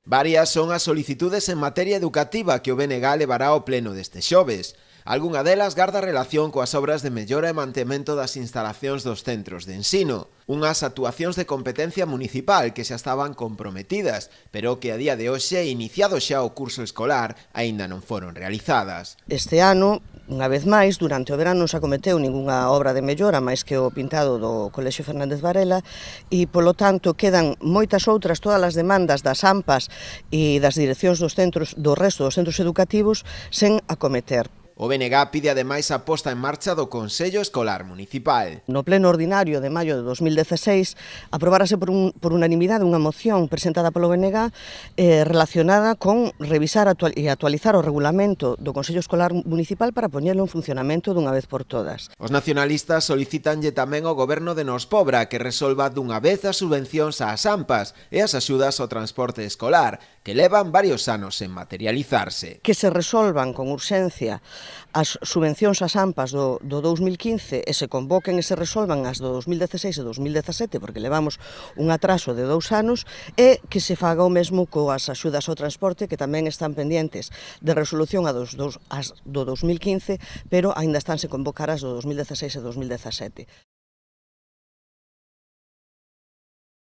Varias son as solicitudes en materia educativa que o BNG levará ao pleno deste xoves. Algunha delas garda relación coas obras de mellora e mantemento das instalacións dos centros de ensino, unhas actuacións de competencia municipal que xa estaban comprometidas, pero que a día de hoxe, iniciado xa o curso escolar, aínda non foron realizadas. Este ano, unha vez máis, durante o verano non se acometeu ningunha obra de mellora máis que o pintado do Colexio Fernández Varela e, polo tanto, quedan moitas outras, todas as demandas das AMPAs e das direccións dos centros, do resto dos centros educativos, sen acometer. O BNG pide ademais a posta en marcha do Consello Escolar Municipal. No pleno ordinario de maio de 2016 aprobárase por unanimidade unha moción presentada polo BNG relacionada con revisar e actualizar o regulamento do Consello Escolar Municipal para poñelo en funcionamento dunha vez por todas. Os nacionalistas solicitanlle tamén ao Goberno de Nos Pobra que resolva dunha vez as subvencións ás AMPAs e as axudas ao transporte escolar, que levan varios anos en materializarse. Que se resolvan con urxencia as subvencións ás AMPAs do 2015 e se convoquen e se resolvan as do 2016 e 2017, porque levamos un atraso de 2 anos, e que se faga o mesmo coas axudas ao transporte, que tamén están pendientes de resolución as do 2015, pero aínda están sen convocar as do 2016 e 2017.